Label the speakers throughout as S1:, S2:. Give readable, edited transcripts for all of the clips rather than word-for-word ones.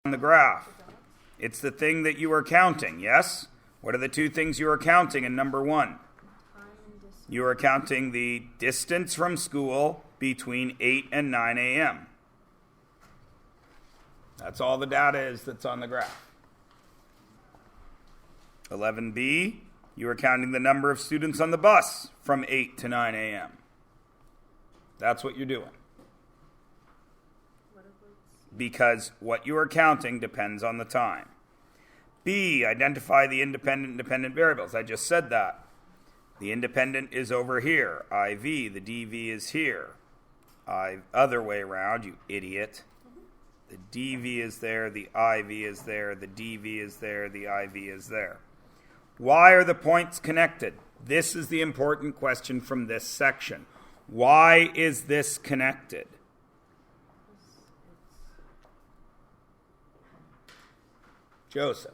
S1: on the graph? It's the thing that you are counting, yes? What are the two things you are counting in number 1? You are counting the distance from school between 8 and 9 a.m. That's all the data is that's on the graph. 11b, you are counting the number of students on the bus from 8 to 9 a.m. That's what you're doing. Because what you are counting depends on the time. B, identify the independent and dependent variables. I just said that. The independent is over here, IV. The DV is here. Other way around, you idiot. The DV is there, the IV is there, the DV is there, the IV is there. Why are the points connected? This is the important question from this section. Why is this connected? Joseph.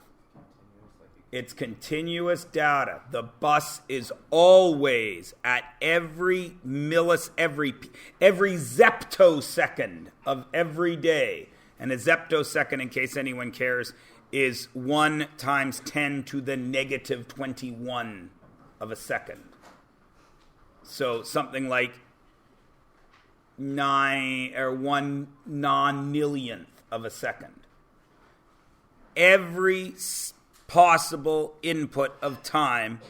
S1: It's continuous data. The bus is always at every zeptosecond of every day. And a zeptosecond, in case anyone cares, is 1 times 10 to the negative 21 of a second. So something like 1 non-millionth of a second. Every possible input of time,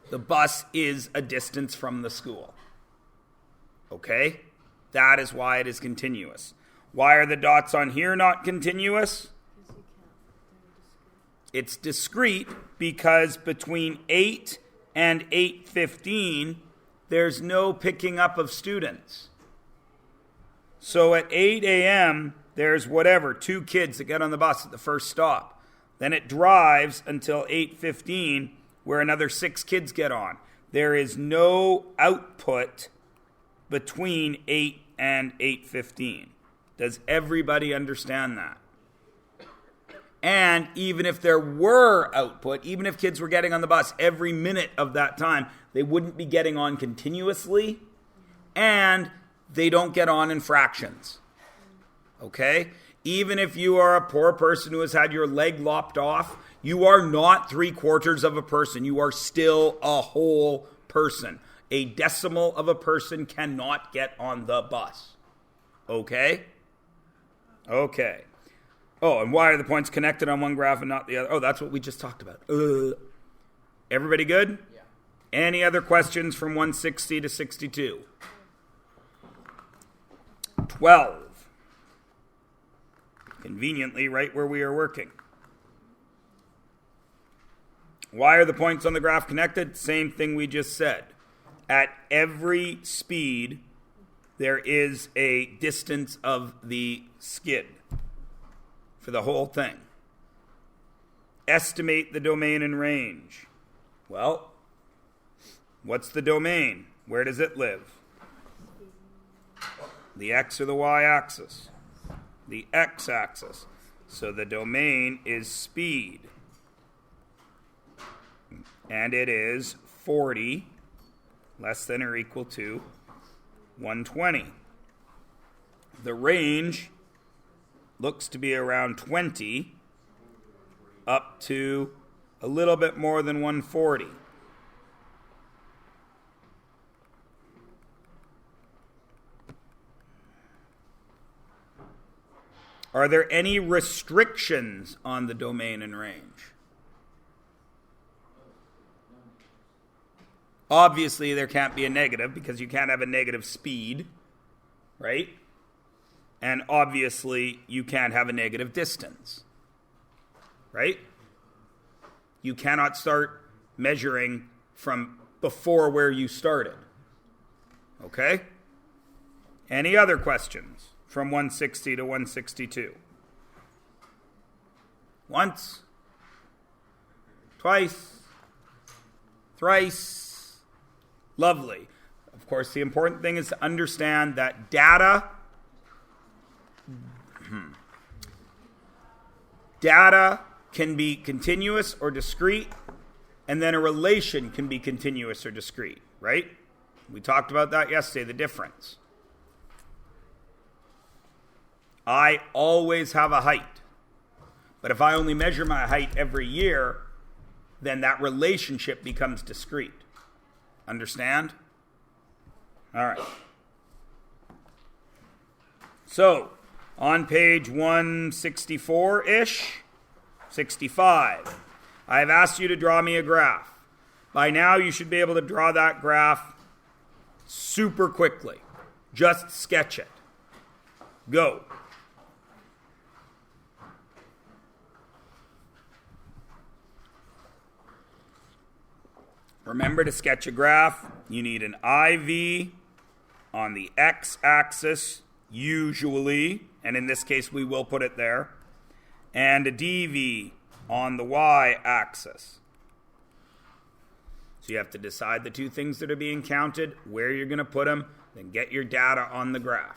S1: the bus is a distance from the school. Okay? That is why it is continuous. Why are the dots on here not continuous? It's discrete because between 8 and 8:15, there's no picking up of students. So at 8 a.m., there's 2 kids that get on the bus at the first stop. Then it drives until 8:15, where another 6 kids get on. There is no output between 8 and 8:15. Does everybody understand that? And even if there were output, even if kids were getting on the bus every minute of that time, they wouldn't be getting on continuously, and they don't get on in fractions. Okay? Even if you are a poor person who has had your leg lopped off, you are not 3/4 of a person. You are still a whole person. A decimal of a person cannot get on the bus. Okay? Okay. Oh, and why are the points connected on one graph and not the other? Oh, that's what we just talked about. Everybody good? Yeah. Any other questions from 160 to 62? 12. Conveniently right where we are working. Why are the points on the graph connected? Same thing we just said. At every speed, there is a distance of the skid for the whole thing. Estimate the domain and range. Well, what's the domain? Where does it live? The x or the y-axis? The x-axis. So the domain is speed. And it is 40 less than or equal to 120. The range looks to be around 20 up to a little bit more than 140. Are there any restrictions on the domain and range? Obviously, there can't be a negative because you can't have a negative speed, right? And obviously, you can't have a negative distance, right? You cannot start measuring from before where you started, okay? Any other questions from 160 to 162? Once, twice, thrice. Lovely. Of course, the important thing is to understand that data can be continuous or discrete, and then a relation can be continuous or discrete, right? We talked about that yesterday, the difference. I always have a height. But if I only measure my height every year, then that relationship becomes discrete. Understand? All right. So, on page 164-ish, 65, I have asked you to draw me a graph. By now, you should be able to draw that graph super quickly. Just sketch it. Go. Remember, to sketch a graph, you need an IV on the x-axis, usually, and in this case we will put it there, and a DV on the y-axis. So you have to decide the two things that are being counted, where you're going to put them, then get your data on the graph.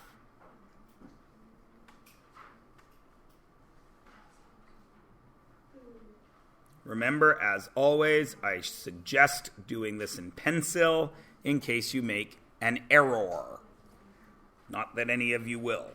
S1: Remember, as always, I suggest doing this in pencil in case you make an error. Not that any of you will.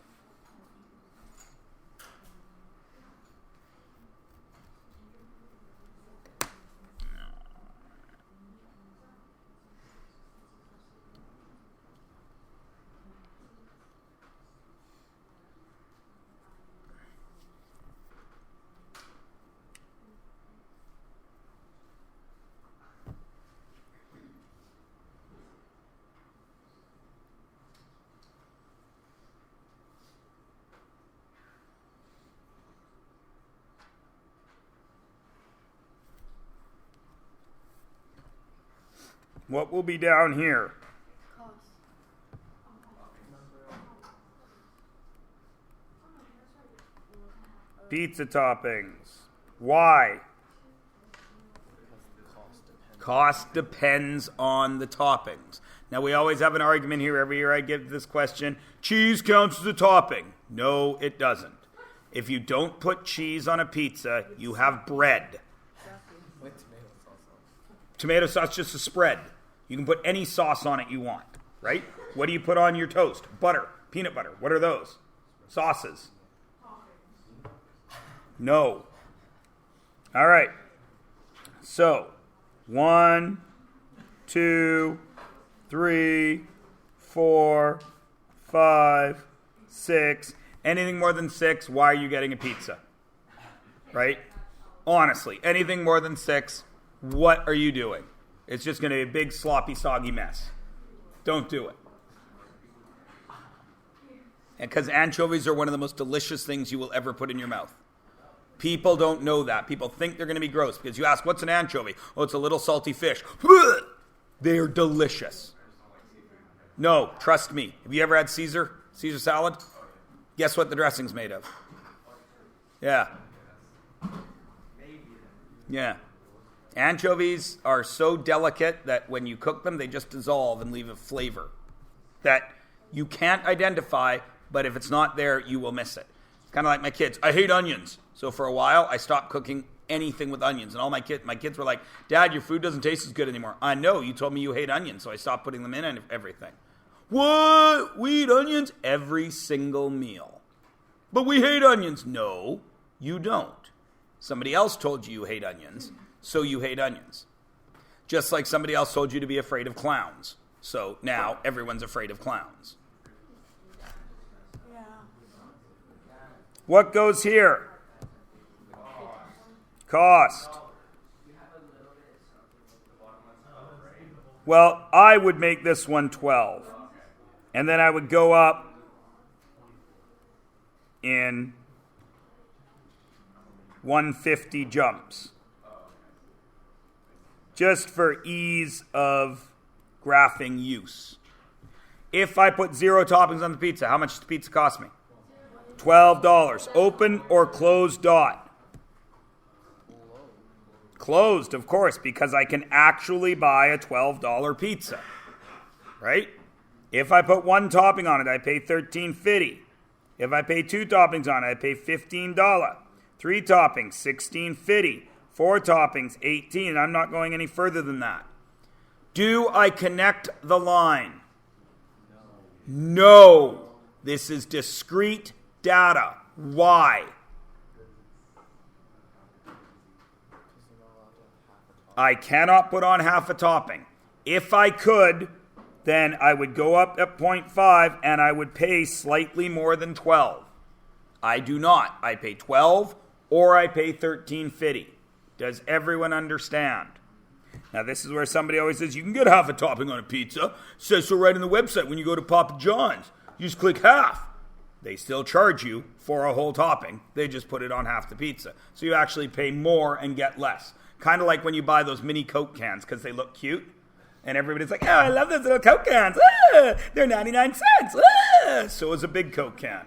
S1: What will be down here?
S2: Cost.
S1: Pizza toppings. Why? Cost depends on the toppings. Now, we always have an argument here. Every year I give this question. Cheese counts as a topping. No, it doesn't. If you don't put cheese on a pizza, you have bread. Tomato sauce, just a spread. You can put any sauce on it you want, right? What do you put on your toast? Butter, peanut butter. What are those? Sauces. No. All right. So, 1, 2, 3, 4, 5, 6. Anything more than 6, why are you getting a pizza? Right? Honestly, anything more than 6, what are you doing? It's just going to be a big, sloppy, soggy mess. Don't do it. And because anchovies are one of the most delicious things you will ever put in your mouth. People don't know that. People think they're going to be gross because you ask, what's an anchovy? Oh, it's a little salty fish. They're delicious. No, trust me. Have you ever had Caesar salad? Guess what the dressing's made of? Yeah. Yeah. Anchovies are so delicate that when you cook them, they just dissolve and leave a flavor that you can't identify, but if it's not there, you will miss it. It's kind of like my kids. I hate onions. So for a while, I stopped cooking anything with onions. And all my kids were like, Dad, your food doesn't taste as good anymore. I know, you told me you hate onions, so I stopped putting them in and everything. What? We eat onions every single meal. But we hate onions. No, you don't. Somebody else told you hate onions. So you hate onions. Just like somebody else told you to be afraid of clowns. So now everyone's afraid of clowns.
S2: Yeah.
S1: What goes here? Cost. Well, I would make this one 12. And then I would go up in 150 jumps. Just for ease of graphing use. If I put 0 toppings on the pizza, how much does the pizza cost me? $12. Open or closed dot? Closed, of course, because I can actually buy a $12 pizza. Right? If I put 1 topping on it, I pay $13.50. If I pay 2 toppings on it, I pay $15. 3 toppings, $16.50. 4 toppings, $18, and I'm not going any further than that. Do I connect the line? No. This is discrete data. Why? I cannot put on half a topping. If I could, then I would go up at 0.5 and I would pay slightly more than 12. I do not. I pay 12 or I pay $13.50. Does everyone understand? Now, this is where somebody always says, you can get half a topping on a pizza. It says so right in the website when you go to Papa John's. You just click half. They still charge you for a whole topping. They just put it on half the pizza. So you actually pay more and get less. Kind of like when you buy those mini Coke cans because they look cute. And everybody's like, oh, I love those little Coke cans. Ah, they're 99 cents. Ah. So is a big Coke can.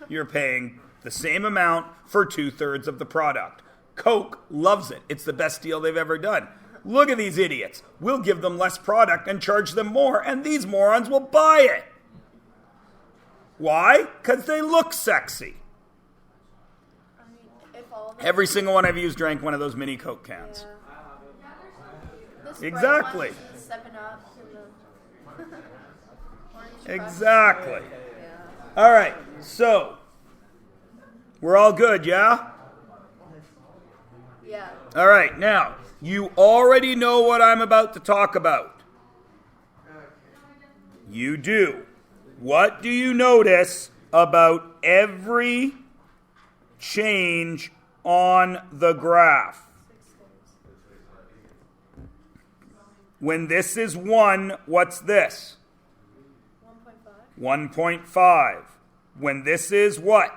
S1: You're paying the same amount for 2/3 of the product. Coke loves it. It's the best deal they've ever done. Look at these idiots. We'll give them less product and charge them more, and these morons will buy it. Why? Because they look sexy. Every single one I've used drank one of those mini Coke cans.
S2: Yeah.
S1: Exactly.
S2: 7-Up and the
S1: Exactly.
S2: Yeah.
S1: All right, so we're all good, yeah?
S2: Yeah.
S1: All right, now, you already know what I'm about to talk about. You do. What do you notice about every change on the graph? When this is 1, what's this? 1.5. When this is what?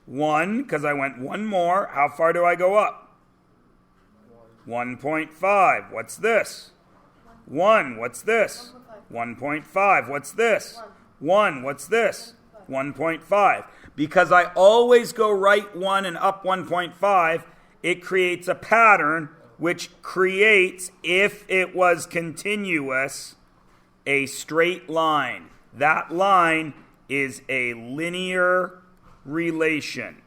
S1: 1, because I went one more. How far do I go up? 1.5. What's this? 1. What's this? 1.5. What's this? 1. What's this? 1.5. Because I always go right 1 and up 1.5, it creates a pattern which creates, if it was continuous, a straight line. That line is a linear relation.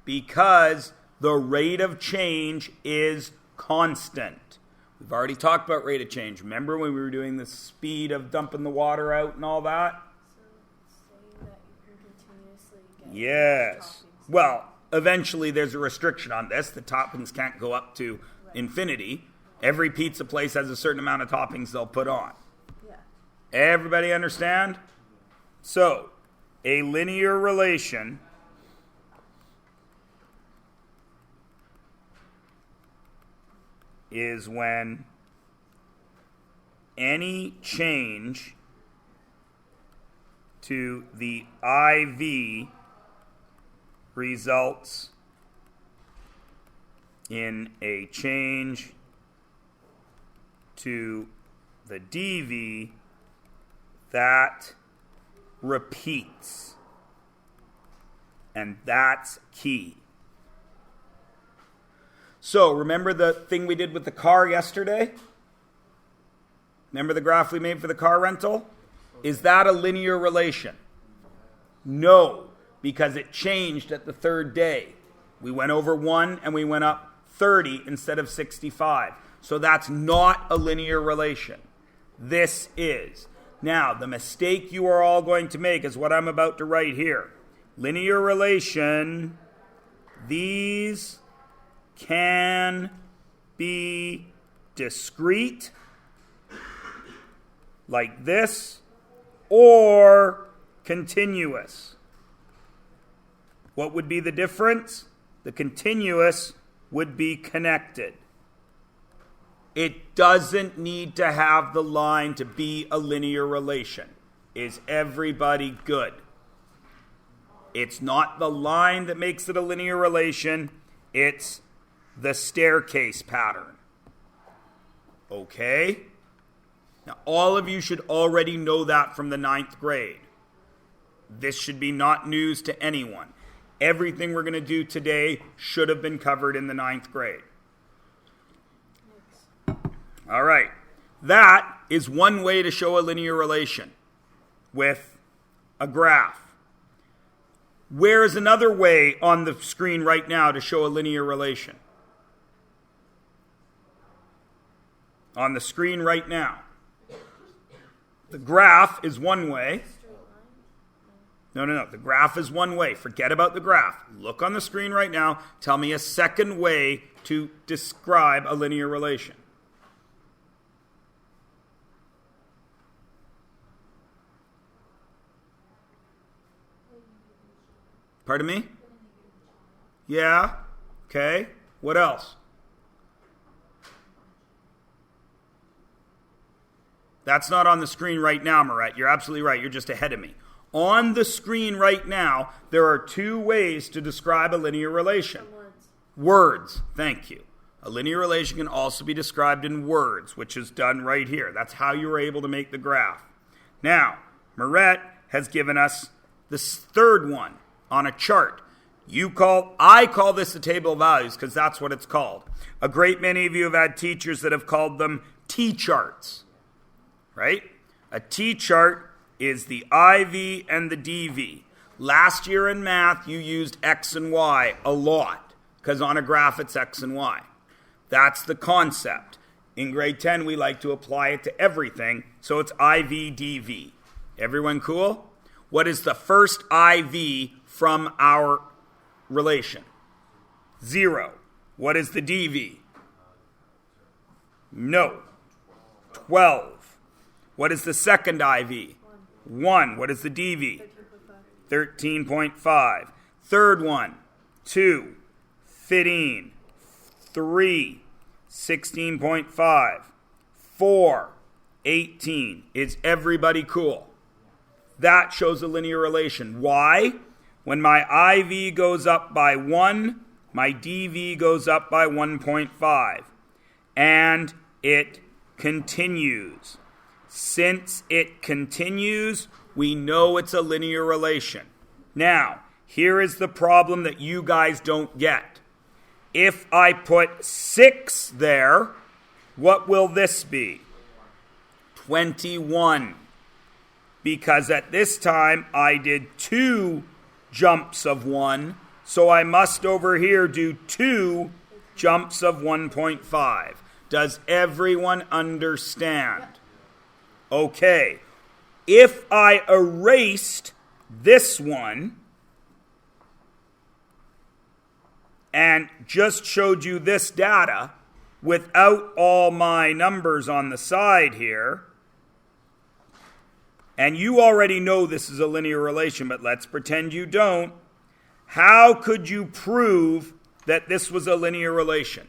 S1: Because the rate of change is constant. We've already talked about rate of change. Remember when we were doing the speed of dumping the water out and all that?
S2: So saying that you can continuously get
S1: Yes.
S2: toppings.
S1: Well, eventually there's a restriction on this. The toppings can't go up to infinity. Every pizza place has a certain amount of toppings they'll put on.
S2: Yeah.
S1: Everybody understand? So, a linear relation is when any change to the IV results in a change to the DV that repeats. And that's key. So, remember the thing we did with the car yesterday? Remember the graph we made for the car rental? Is that a linear relation? No, because it changed at the third day. We went over 1 and we went up 30 instead of 65. So that's not a linear relation. This is. Now, the mistake you are all going to make is what I'm about to write here. Linear relation, these can be discrete, like this, or continuous. What would be the difference? The continuous would be connected. It doesn't need to have the line to be a linear relation. Is everybody good? It's not the line that makes it a linear relation. It's the staircase pattern. Okay? Now, all of you should already know that from the 9th grade. This should be not news to anyone. Everything we're going to do today should have been covered in the 9th grade. All right. That is one way to show a linear relation with a graph. Where is another way on the screen right now to show a linear relation? On the screen right now. The graph is one way. No. The graph is one way. Forget about the graph. Look on the screen right now. Tell me a second way to describe a linear relation. Pardon me? Yeah. Okay. What else? That's not on the screen right now, Moret. You're absolutely right. You're just ahead of me. On the screen right now, there are two ways to describe a linear relation. Words. Thank you. A linear relation can also be described in words, which is done right here. That's how you were able to make the graph. Now, Moret has given us this third one on a chart. I call this a table of values because that's what it's called. A great many of you have had teachers that have called them T-charts, right? A T-chart is the IV and the DV. Last year in math, you used X and Y a lot because on a graph it's X and Y. That's the concept. In grade 10, we like to apply it to everything, so it's IV, DV. Everyone cool? What is the first IV from our relation? 0. What is the DV? No. 12. What is the second IV? 1. What is the DV? 13.5. Third one, 2. 15. 3. 16.5. 4. 18. Is everybody cool? That shows a linear relation. Why? When my IV goes up by 1, my DV goes up by 1.5. And it continues. Since it continues, we know it's a linear relation. Now, here is the problem that you guys don't get. If I put 6 there, what will this be? 21. Because at this time, I did 2 jumps of 1, so I must over here do 2 jumps of 1.5. Does everyone understand? Okay. If I erased this one and just showed you this data without all my numbers on the side here, and you already know this is a linear relation, but let's pretend you don't, how could you prove that this was a linear relation?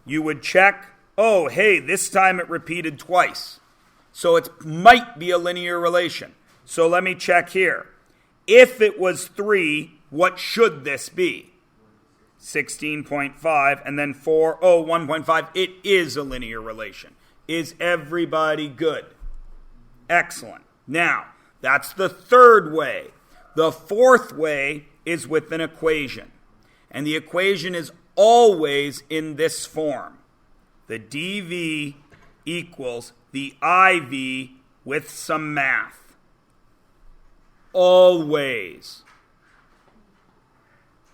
S1: You would check, oh, hey, this time it repeated twice. So it might be a linear relation. So let me check here. If it was 3, what should this be? 16.5 and then 4, 1.5. It is a linear relation. Is everybody good? Excellent. Now, that's the third way. The fourth way is with an equation. And the equation is always in this form. The dV equals the IV with some math. Always.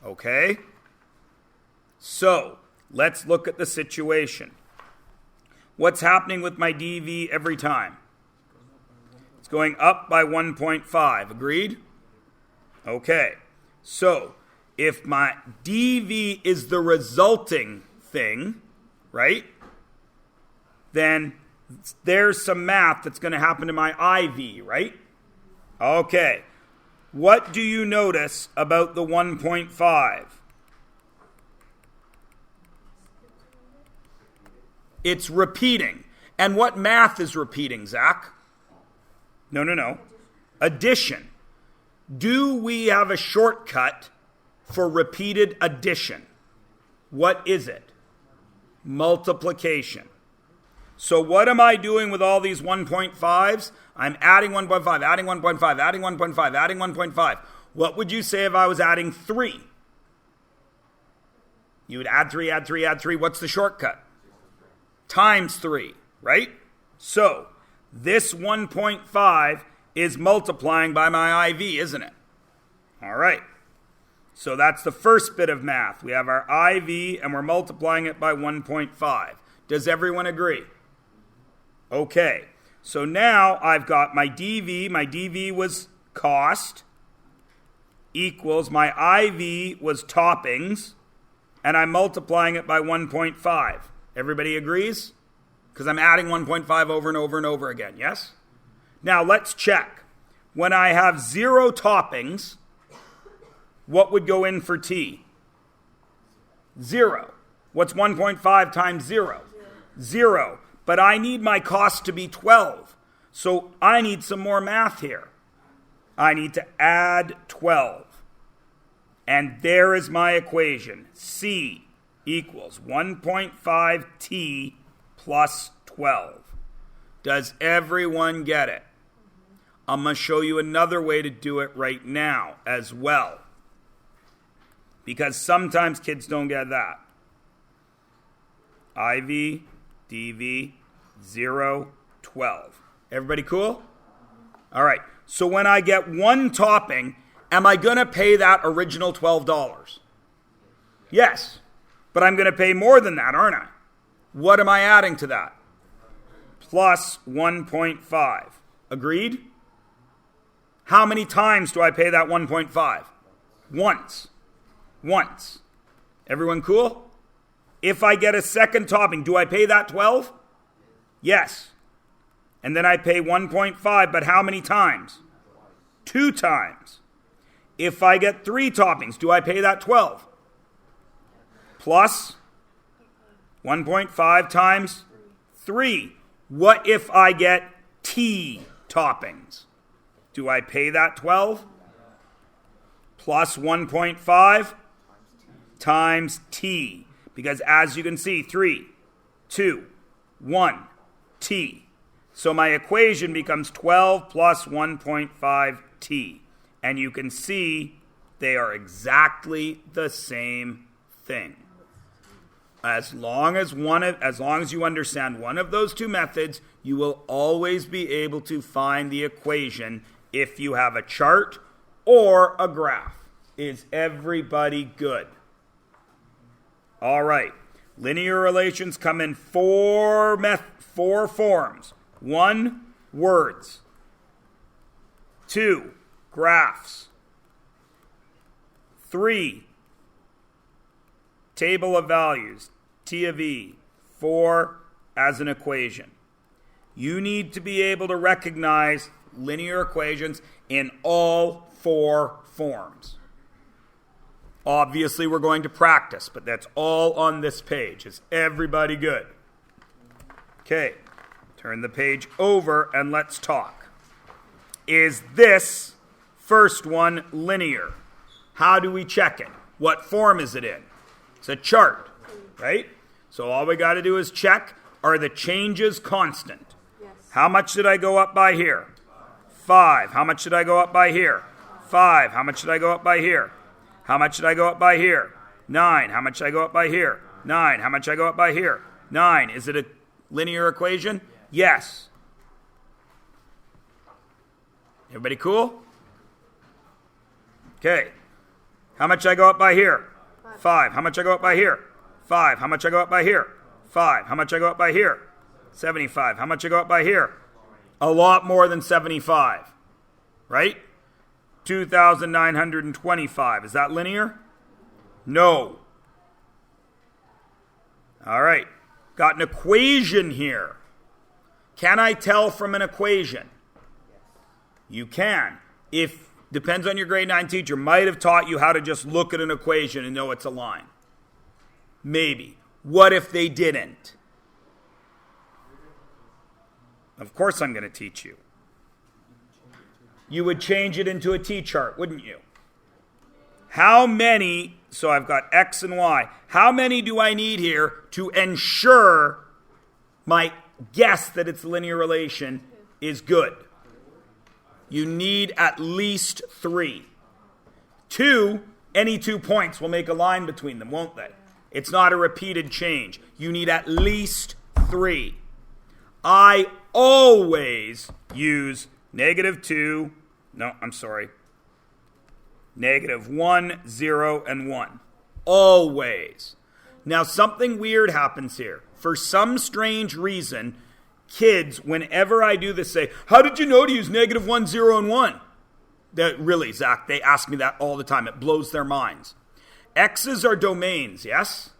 S1: Okay? So, let's look at the situation. What's happening with my dV every time? It's going up by 1.5. Agreed? Okay. So, if my dV is the resulting thing, right? Then there's some math that's going to happen to my IV, right? Okay. What do you notice about the 1.5? It's repeating. And what math is repeating, Zach? No. Addition. Do we have a shortcut for repeated addition? What is it? Multiplication. So what am I doing with all these 1.5s? I'm adding 1.5, adding 1.5, adding 1.5, adding 1.5. What would you say if I was adding 3? You would add 3, add 3, add 3. What's the shortcut? Times 3, right? So this 1.5 is multiplying by my IV, isn't it? All right. So that's the first bit of math. We have our IV and we're multiplying it by 1.5. Does everyone agree? Okay. So now I've got my dV. My dV was cost equals my IV was toppings, and I'm multiplying it by 1.5. Everybody agrees? Because I'm adding 1.5 over and over and over again, yes? Now let's check. When I have 0 toppings, what would go in for T? 0. What's 1.5 times 0? 0. But I need my cost to be 12. So I need some more math here. I need to add 12. And there is my equation. C equals 1.5T plus 12. Does everyone get it? I'm going to show you another way to do it right now as well. Because sometimes kids don't get that. IV, DV, 0, 12. Everybody cool? All right. So when I get one topping, am I going to pay that original $12? Yes. But I'm going to pay more than that, aren't I? What am I adding to that? Plus 1.5. Agreed? How many times do I pay that 1.5? Once. Once. Everyone cool? If I get a second topping, do I pay that 12? Yes. And then I pay 1.5, but how many times? 2 times. If I get 3 toppings, do I pay that 12? Plus 1.5 times 3. What if I get T toppings? Do I pay that 12? Plus 1.5 times T. Because as you can see, 3, 2, 1, T. So my equation becomes 12 plus 1.5 T. And you can see they are exactly the same thing. As long as you understand one of those two methods, you will always be able to find the equation if you have a chart or a graph. Is everybody good? All right. Linear relations come in four forms. 1, words. 2, graphs. 3, table of values, T of E. 4, as an equation. You need to be able to recognize linear equations in all 4 forms. Obviously, we're going to practice, but that's all on this page. Is everybody good? Okay, turn the page over and let's talk. Is this first one linear? How do we check it? What form is it in? It's a chart, right? So all we got to do is check, are the changes constant?
S2: Yes.
S1: How much did I go up by here? 5. How much did I go up by here? 5. How much did I go up by here? How much did I go up by here? 9. How much did I go up by here? 9. How much did I go up by here? 9. Is it a linear equation? Yes. Everybody cool? Okay. How much did I go up by here? 5. How much did I go up by here? 5. How much did I go up by here? 5. How much did I go up by here? 75. How much did I go up by here? A lot more than 75. Right? 2,925. Is that linear? No. All right. Got an equation here. Can I tell from an equation? You can. Depends on your grade 9 teacher, might have taught you how to just look at an equation and know it's a line. Maybe. What if they didn't? Of course I'm going to teach you. You would change it into a T-chart, wouldn't you? How many, so I've got X and Y, how many do I need here to ensure my guess that it's a linear relation is good? You need at least 3. 2, any 2 points will make a line between them, won't they? It's not a repeated change. You need at least 3. I always use -2, -1, 0, and 1. Always. Now, something weird happens here. For some strange reason, kids, whenever I do this, say, how did you know to use -1, 0, and 1? Really, Zach, they ask me that all the time. It blows their minds. X's are domains, yes?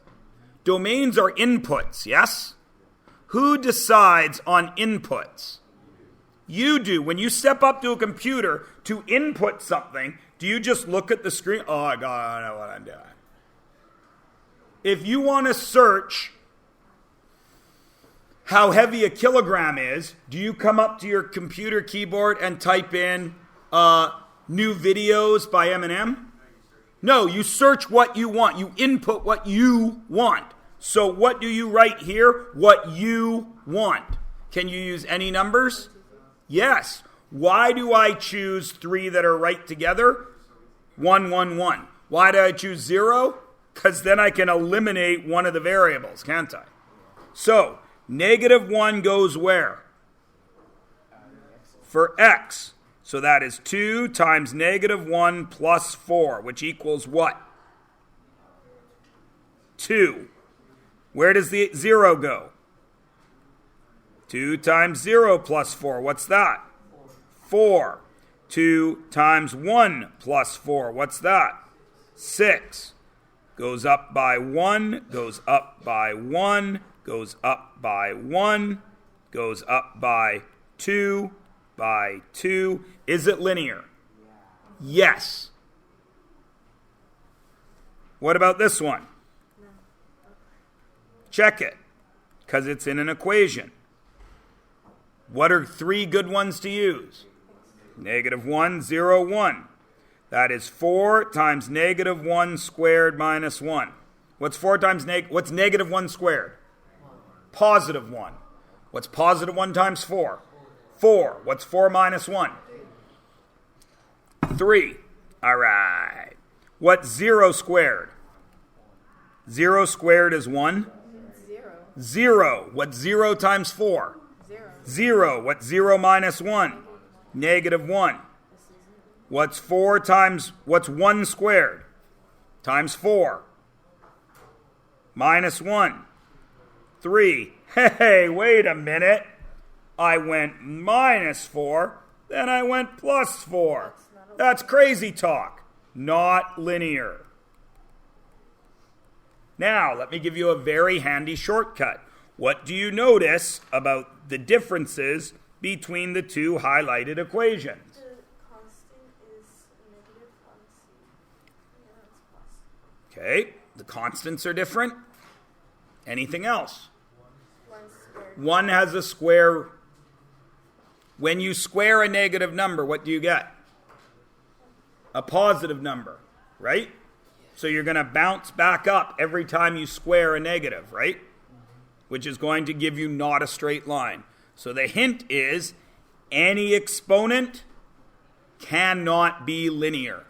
S1: Domains are inputs, yes? Who decides on inputs? You do. When you step up to a computer to input something, do you just look at the screen? Oh, I know what I'm doing. If you want to search how heavy a kilogram is, do you come up to your computer keyboard and type in new videos by Eminem? No, you search what you want. You input what you want. So what do you write here? What you want. Can you use any numbers? Yes. Why do I choose 3 that are right together? 1, 1, 1. Why do I choose 0? Because then I can eliminate one of the variables, can't I? So, -1 goes where? For x. So that is 2 times -1 plus 4, which equals what? 2. Where does the 0 go? 2 times 0 plus 4. What's that? 4. 2 times 1 plus 4. What's that? 6. Goes up by 1, goes up by 1, goes up by 1, goes up by 2, by 2. Is it linear? Yes. What about this one? Check it, because it's in an equation. What are 3 good ones to use? -1, 0, 1. That is 4 times -1 squared minus 1. What's 4 times what's -1 squared? Positive 1. What's positive 1 times 4? 4. What's 4 minus 1? 3. All right. What's 0 squared? 0 squared is 1? 0. What's 0 times 4? 0. What's 0 minus 1? -1. What's 1 squared? Times 4. Minus 1. 3. Hey, wait a minute. I went minus 4, then I went plus 4. That's crazy talk. Not linear. Now, let me give you a very handy shortcut. What do you notice about the differences between the 2 highlighted equations?
S2: The constant is negative 1c. Yeah, that's plus.
S1: Okay, the constants are different. Anything else?
S2: 1 squared.
S1: 1 has a square. When you square a negative number, what do you get? A positive number, right? So you're going to bounce back up every time you square a negative, right? Which is going to give you not a straight line. So the hint is any exponent cannot be linear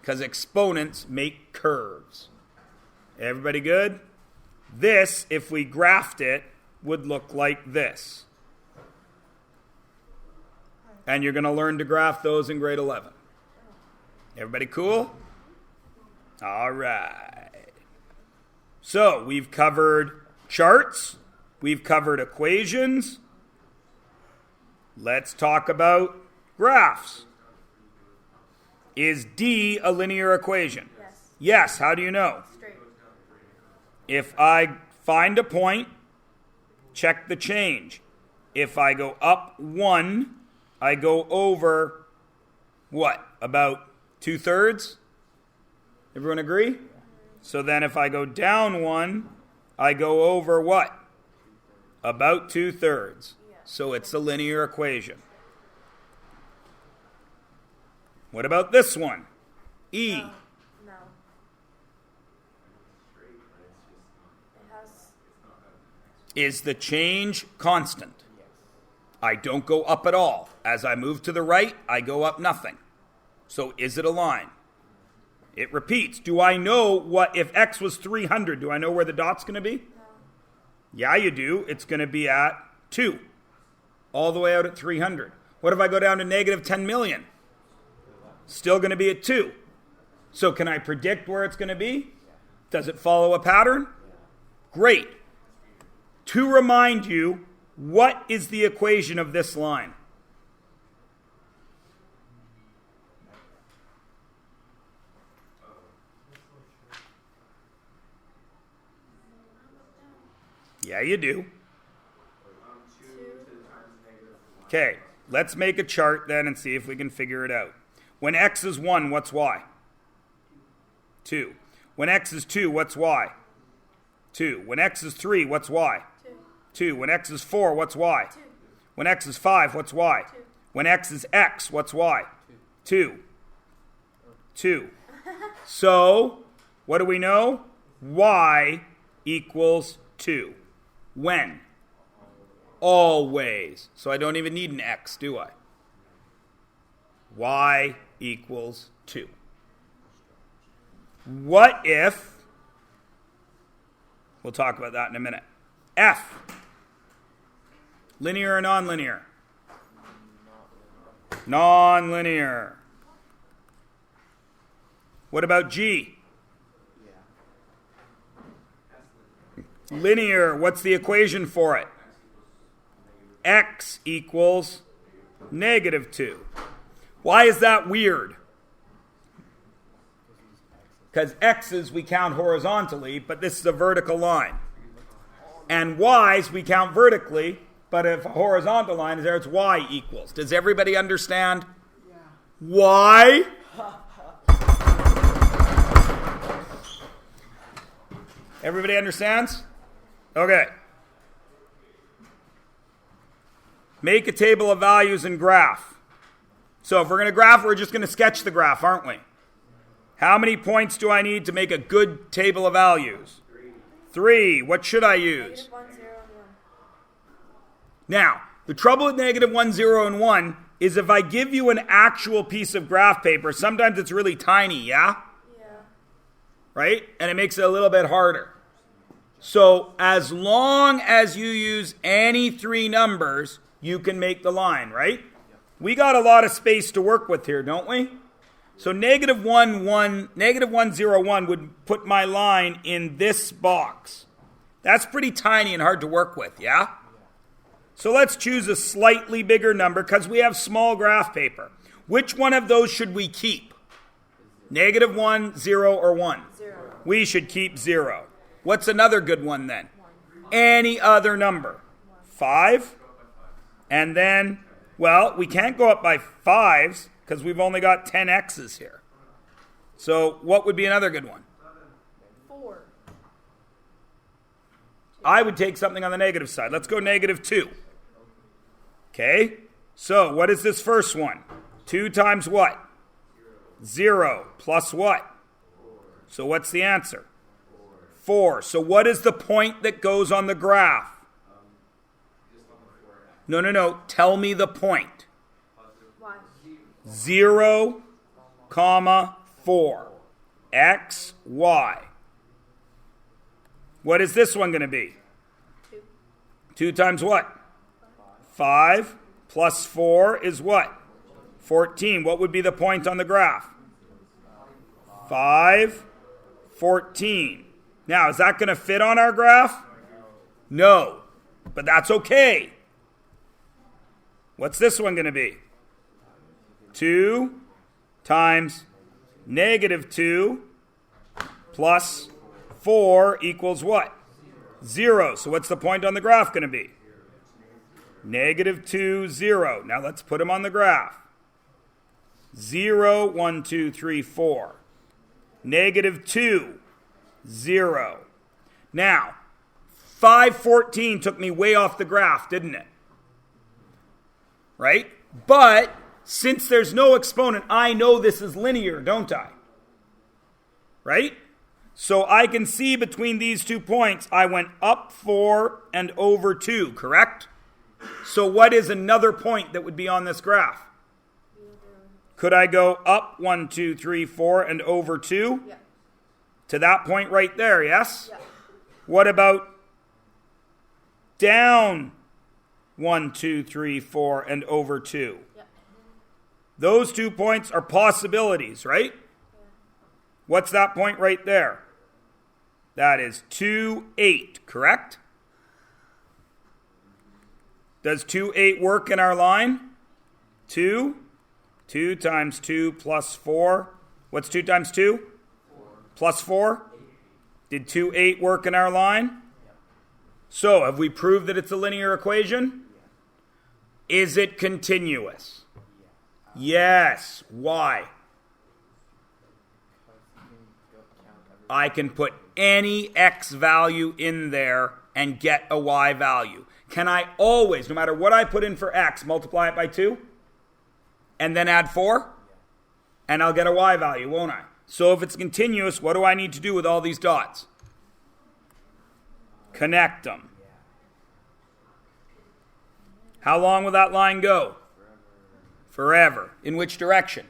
S1: because exponents make curves. Everybody good? This, if we graphed it, would look like this. And you're going to learn to graph those in grade 11. Everybody cool? All right. So we've covered charts. We've covered equations. Let's talk about graphs. Is D a linear equation?
S2: Yes.
S1: Yes. How do you know?
S2: Straight.
S1: If I find a point, check the change. If I go up 1, I go over what? About 2/3? Everyone agree? So then if I go down 1, I go over what? About 2/3. So it's a linear equation. What about this one? E.
S2: No. It has.
S1: Is the change constant? I don't go up at all. As I move to the right, I go up nothing. So is it a line? It repeats. Do I know what, if x was 300, do I know where the dot's going to be?
S2: No.
S1: Yeah, you do. It's going to be at 2. All the way out at 300. What if I go down to negative 10 million? Still going to be at 2. So can I predict where it's going to be? Does it follow a pattern? Great. To remind you, what is the equation of this line? Yeah, you do.
S2: 2.
S1: Okay, let's make a chart then and see if we can figure it out. When x is 1, what's y? 2. When x is 2, what's y? 2. When x is 3, what's y?
S2: 2.
S1: 2. When x is 4, what's y?
S2: 2.
S1: When x is 5, what's y?
S2: 2.
S1: When x is x, what's y? 2. 2. So, what do we know? Y equals 2. When? Always. So I don't even need an x, do I? Y equals 2. What if, we'll talk about that in a minute, F, linear or nonlinear? Nonlinear. What about G? Linear. What's the equation for it? X equals negative 2. Why is that weird? Because X's we count horizontally, but this is a vertical line. And Y's we count vertically, but if a horizontal line is there, it's Y equals. Does everybody understand? Yeah. Why? Everybody understands? Okay. Make a table of values and graph. So if we're going to graph, we're just going to sketch the graph, aren't we? How many points do I need to make a good table of values? 3. What should I use?
S2: -1, 0, and 1.
S1: Now, the trouble with -1, 0, and 1 is if I give you an actual piece of graph paper, sometimes it's really tiny, yeah?
S2: Yeah.
S1: Right? And it makes it a little bit harder. So as long as you use any 3 numbers, you can make the line, right? We got a lot of space to work with here, don't we? So -1, 0, 1 would put my line in this box. That's pretty tiny and hard to work with, yeah? So let's choose a slightly bigger number because we have small graph paper. Which one of those should we keep? -1, 0, or 1?
S2: 0.
S1: We should keep 0. What's another good one then? Any other number. 5. And then, well, we can't go up by 5s because we've only got 10 x's here. So what would be another good one?
S2: 4.
S1: I would take something on the negative side. Let's go -2. Okay, so what is this first one? 2 times what? 0 plus what? So what's the answer? 4. So what is the point that goes on the graph? No. Tell me the point.
S2: 1.
S1: 0, 4. X, Y. What is this one going to be?
S2: 2.
S1: 2 times what? 5 plus 4 is what? 14. What would be the point on the graph? 5, 14. Now, is that going to fit on our graph? No, but that's okay. What's this one going to be? 2 times -2 plus 4 equals what? 0. So what's the point on the graph going to be? -2, 0. Now let's put them on the graph. 0, 1, 2, 3, 4. -2, 0. Now, 514 took me way off the graph, didn't it? Right? But since there's no exponent, I know this is linear, don't I? Right? So I can see between these 2 points, I went up 4 and over 2, correct? So what is another point that would be on this graph? Could I go up 1, 2, 3, 4 and over 2?
S2: Yeah.
S1: To that point right there, yes?
S2: Yeah.
S1: What about down 1, 2, 3, 4 and over 2?
S2: Yeah.
S1: Those 2 points are possibilities, right?
S2: Yeah.
S1: What's that point right there? That is 2, 8, correct? Does 2, 8 work in our line? 2. 2 times 2 plus 4. What's 2 times 2? 4. Plus 4? 8. Did 2, 8 work in our line? Yep. So, have we proved that it's a linear equation? Is it continuous? Yes. Why? I can put any x value in there and get a y value. Can I always, no matter what I put in for x, multiply it by 2? And then add 4? And I'll get a y value, won't I? So if it's continuous, what do I need to do with all these dots? Connect them. How long will that line go? Forever. In which direction?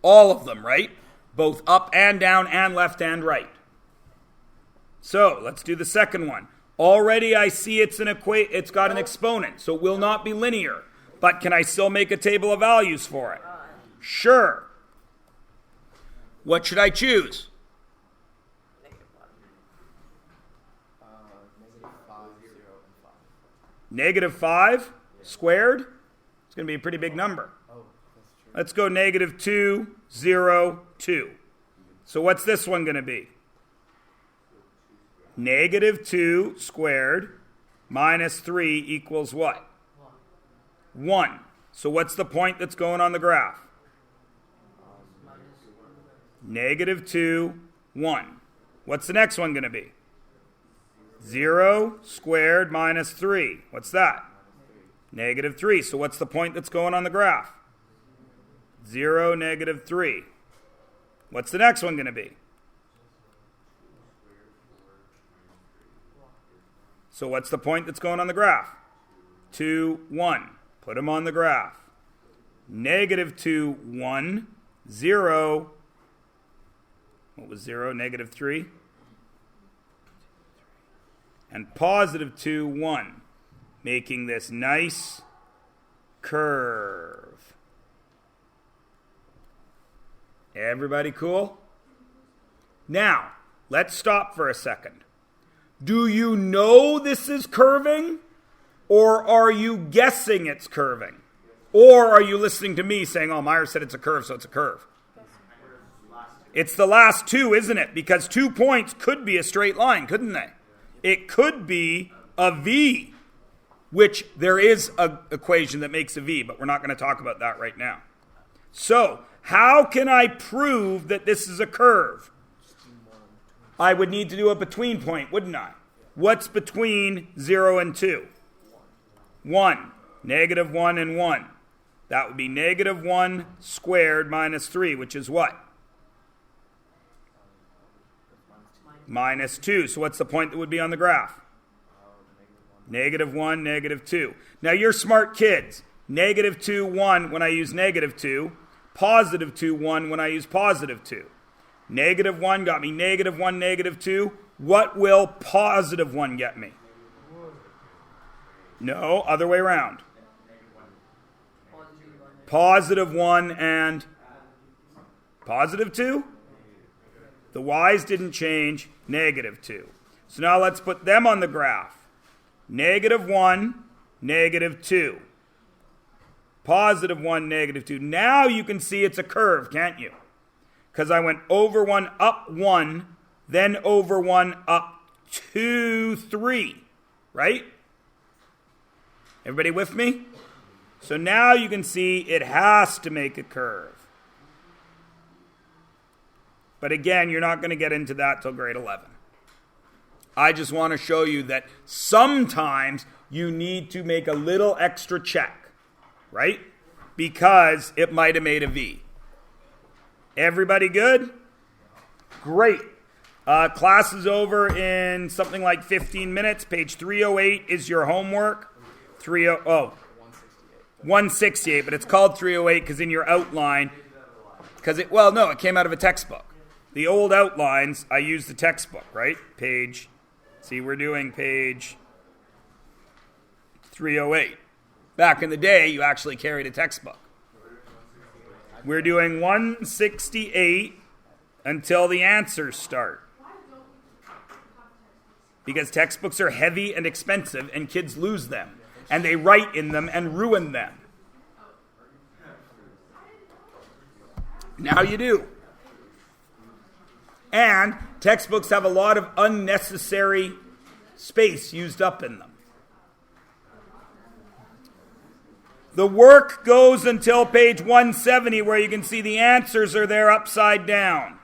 S1: All of them, right? Both up and down and left and right. So let's do the second one. Already I see it's got an exponent, so it will not be linear. But can I still make a table of values for it? Sure. What should I choose? -5 squared? It's going to be a pretty big number. Let's go -2, 0, 2. So what's this one going to be? -2 squared minus 3 equals what? 1. So what's the point that's going on the graph? -2, 1. What's the next one going to be? 0 squared minus 3. What's that? -3. So what's the point that's going on the graph? 0, -3. What's the next one going to be? So what's the point that's going on the graph? 2, 1. Put them on the graph. -2, 1, 0. What was 0? -3. And +2, 1. Making this nice curve. Everybody cool? Now, let's stop for a second. Do you know this is curving? Or are you guessing it's curving? Or are you listening to me saying, oh, Meyer said it's a curve, so it's a curve? It's the last two, isn't it? Because 2 points could be a straight line, couldn't they? It could be a V, which there is an equation that makes a V, but we're not going to talk about that right now. So, how can I prove that this is a curve? I would need to do a between point, wouldn't I? What's between 0 and 2? 1. -1 and 1. That would be -1 squared minus 3, which is what? -2. So what's the point that would be on the graph? -1, -2. Now you're smart kids. -2, 1 when I use -2. +2, 1 when I use +2. -1 got me -1, -2. What will +1 get me? No, other way around. +1 and +2? The y's didn't change, -2. So now let's put them on the graph. -1, -2. +1, -2. Now you can see it's a curve, can't you? Because I went over 1, up 1, then over 1, up 2, 3. Right? Everybody with me? So now you can see it has to make a curve. But again, you're not going to get into that till grade 11. I just want to show you that sometimes you need to make a little extra check, right? Because it might have made a V. Everybody good? Great. Class is over in something like 15 minutes. Page 308 is your homework. 168, but it's called 308 because in your outline, it came out of a textbook. The old outlines, I use the textbook, right? We're doing page 308. Back in the day, you actually carried a textbook. We're doing 168 until the answers start. Because textbooks are heavy and expensive, and kids lose them. And they write in them and ruin them. Now you do. And textbooks have a lot of unnecessary space used up in them. The work goes until page 170, where you can see the answers are there upside down.